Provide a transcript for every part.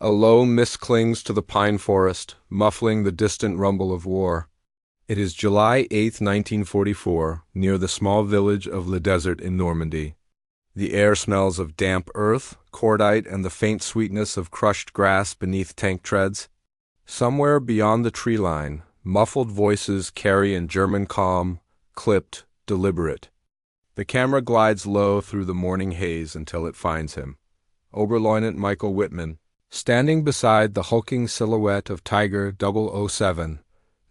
A low mist clings to the pine forest, muffling the distant rumble of war. It is July 8, 1944, near the small village of Le Desert in Normandy. The air smells of damp earth, cordite, and the faint sweetness of crushed grass beneath tank treads. Somewhere beyond the tree line, muffled voices carry in German calm, clipped, deliberate. The camera glides low through the morning haze until it finds him. Oberleutnant Michael Whitman, standing beside the hulking silhouette of Tiger 007,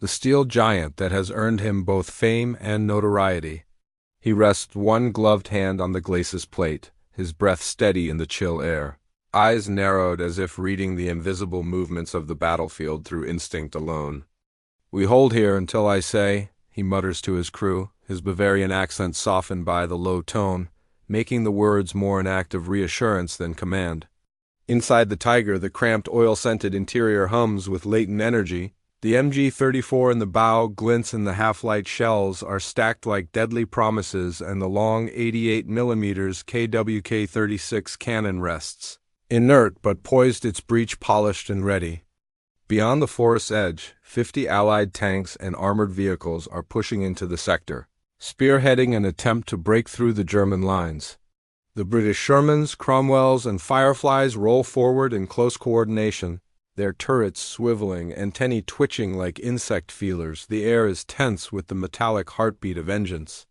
the steel giant that has earned him both fame and notoriety. He rests one gloved hand on the glacis plate, his breath steady in the chill air, eyes narrowed as if reading the invisible movements of the battlefield through instinct alone. "We hold here until I say," he mutters to his crew, his Bavarian accent softened by the low tone, making the words more an act of reassurance than command. Inside the Tiger, the cramped, oil-scented interior hums with latent energy. The MG-34 in the bow glints and the half-light shells are stacked like deadly promises, and the long 88mm KWK-36 cannon rests, inert but poised, its breech polished and ready. Beyond the forest's edge, 50 Allied tanks and armored vehicles are pushing into the sector, spearheading an attempt to break through the German lines. The British Shermans, Cromwells, and Fireflies roll forward in close coordination, their turrets swiveling, antennae twitching like insect feelers. The air is tense with the metallic heartbeat of vengeance.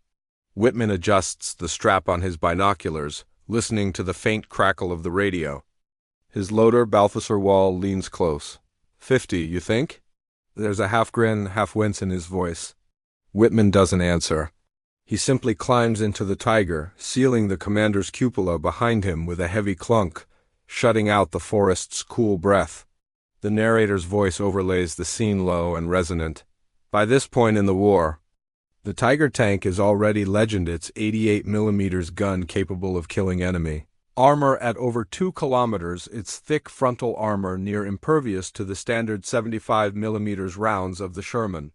Whitman adjusts the strap on his binoculars, listening to the faint crackle of the radio. His loader, Balthasar Wall, leans close. 50, you think?" There's a half-grin, half-wince in his voice. Whitman doesn't answer. He simply climbs into the Tiger, sealing the commander's cupola behind him with a heavy clunk, shutting out the forest's cool breath. The narrator's voice overlays the scene low and resonant. By this point in the war, the Tiger tank is already legend, its 88mm gun capable of killing enemy. Armor at over 2 kilometers, its thick frontal armor near impervious to the standard 75mm rounds of the Sherman.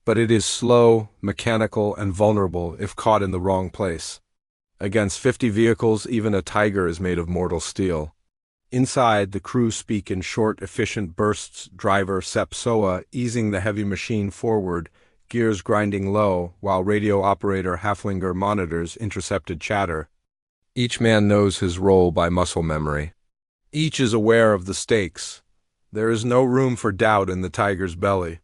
But it is slow, mechanical, and vulnerable if caught in the wrong place. Against 50 vehicles, even a Tiger is made of mortal steel. Inside, the crew speak in short, efficient bursts, driver Sepp Soa easing the heavy machine forward, gears grinding low, while radio operator Haflinger monitors intercepted chatter. Each man knows his role by muscle memory. Each is aware of the stakes. There is no room for doubt in the Tiger's belly.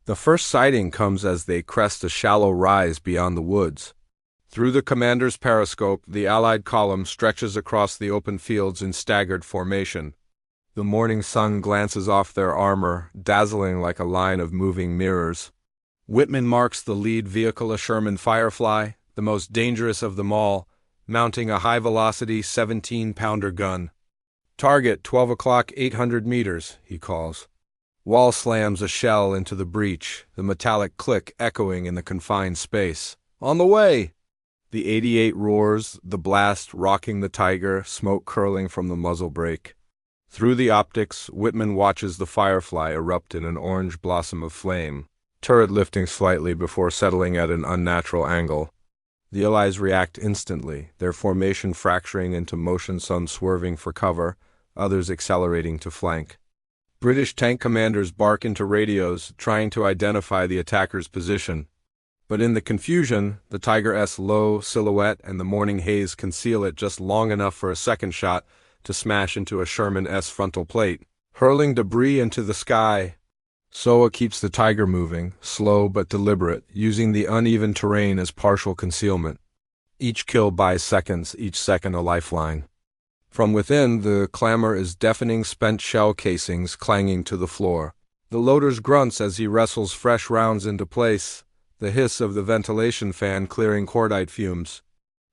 The first sighting comes as they crest a shallow rise beyond the woods. Through the commander's periscope, the Allied column stretches across the open fields in staggered formation. The morning sun glances off their armor, dazzling like a line of moving mirrors. Whitman marks the lead vehicle, a Sherman Firefly, the most dangerous of them all, mounting a high-velocity 17-pounder gun. "Target, 12 o'clock, 800 meters, he calls. Wall slams a shell into the breach, the metallic click echoing in the confined space. "On the way!" The 88 roars, the blast rocking the Tiger, smoke curling from the muzzle brake. Through the optics, Whitman watches the Firefly erupt in an orange blossom of flame, turret lifting slightly before settling at an unnatural angle. The Allies react instantly, their formation fracturing into motion, some swerving for cover, others accelerating to flank. British tank commanders bark into radios, trying to identify the attacker's position. But in the confusion, the Tiger's low silhouette and the morning haze conceal it just long enough for a second shot to smash into a Sherman-S frontal plate, hurling debris into the sky. Soa keeps the Tiger moving, slow but deliberate, using the uneven terrain as partial concealment. Each kill buys seconds, each second a lifeline. From within, the clamor is deafening, spent shell casings clanging to the floor. The loader's grunts as he wrestles fresh rounds into place, the hiss of the ventilation fan clearing cordite fumes.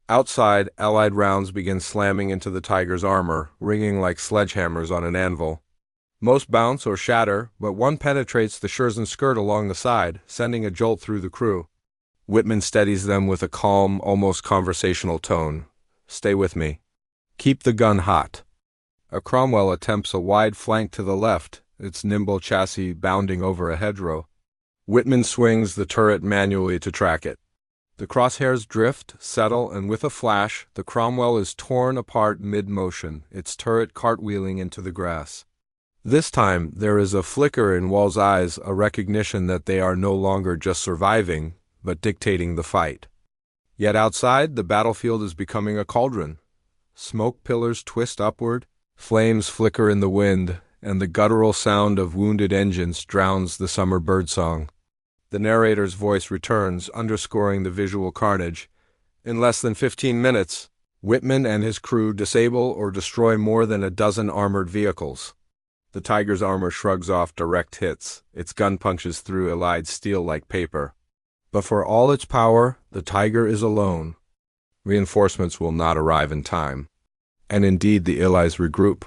Outside, Allied rounds begin slamming into the Tiger's armor, ringing like sledgehammers on an anvil. Most bounce or shatter, but one penetrates the Scherzen skirt along the side, sending a jolt through the crew. Whitman steadies them with a calm, almost conversational tone. "Stay with me. Keep the gun hot." A Cromwell attempts a wide flank to the left, its nimble chassis bounding over a hedgerow. Whitman swings the turret manually to track it. The crosshairs drift, settle, and with a flash, the Cromwell is torn apart mid-motion, its turret cartwheeling into the grass. This time, there is a flicker in Wall's eyes, a recognition that they are no longer just surviving, but dictating the fight. Yet outside, the battlefield is becoming a cauldron. Smoke pillars twist upward, flames flicker in the wind, and the guttural sound of wounded engines drowns the summer birdsong. The narrator's voice returns, underscoring the visual carnage. In less than 15 minutes, Whitman and his crew disable or destroy more than a dozen armored vehicles. The Tiger's armor shrugs off direct hits. Its gun punches through Allied steel like paper. But for all its power, the Tiger is alone. Reinforcements will not arrive in time. And indeed, the Allies regroup.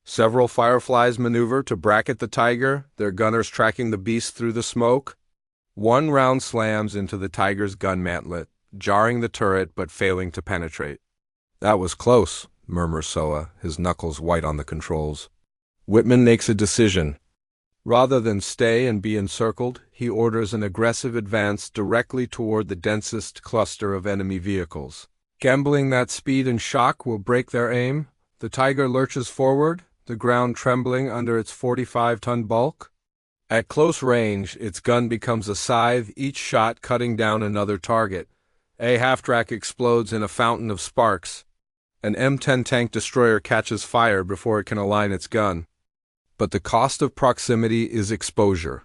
Several Fireflies maneuver to bracket the Tiger, their gunners tracking the beast through the smoke. One round slams into the Tiger's gun mantlet, jarring the turret but failing to penetrate. "That was close," murmurs Soa, his knuckles white on the controls. Whitman makes a decision. Rather than stay and be encircled, he orders an aggressive advance directly toward the densest cluster of enemy vehicles. Gambling that speed and shock will break their aim, the Tiger lurches forward, the ground trembling under its 45-ton bulk. At close range, its gun becomes a scythe, each shot cutting down another target. A half-track explodes in a fountain of sparks. An M10 tank destroyer catches fire before it can align its gun. But the cost of proximity is exposure.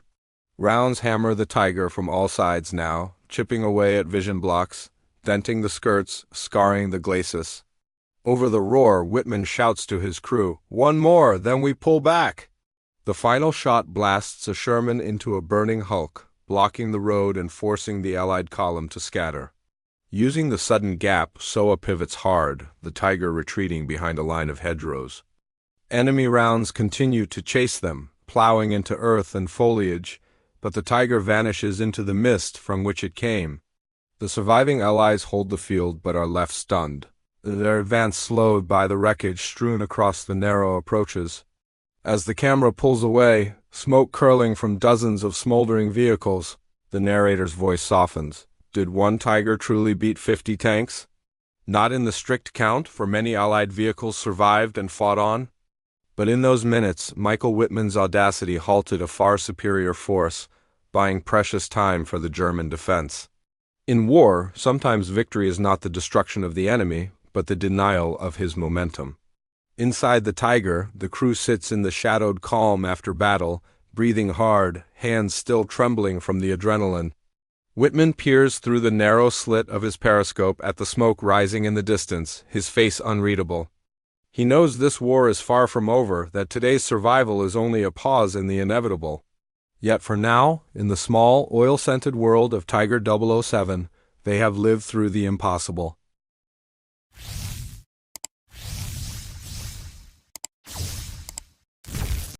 Rounds hammer the Tiger from all sides now, chipping away at vision blocks, denting the skirts, scarring the glacis. Over the roar, Whitman shouts to his crew, "One more, then we pull back!" The final shot blasts a Sherman into a burning hulk, blocking the road and forcing the Allied column to scatter. Using the sudden gap, Soa pivots hard, the Tiger retreating behind a line of hedgerows. Enemy rounds continue to chase them, plowing into earth and foliage, but the Tiger vanishes into the mist from which it came. The surviving Allies hold the field but are left stunned, their advance slowed by the wreckage strewn across the narrow approaches. As the camera pulls away, smoke curling from dozens of smoldering vehicles, the narrator's voice softens. Did one Tiger truly beat 50 tanks? Not in the strict count, for many Allied vehicles survived and fought on. But in those minutes, Michael Whitman's audacity halted a far superior force, buying precious time for the German defense. In war, sometimes victory is not the destruction of the enemy, but the denial of his momentum. Inside the Tiger, the crew sits in the shadowed calm after battle, breathing hard, hands still trembling from the adrenaline. Whitman peers through the narrow slit of his periscope at the smoke rising in the distance, his face unreadable. He knows this war is far from over, that today's survival is only a pause in the inevitable. Yet for now, in the small, oil-scented world of Tiger 007, they have lived through the impossible.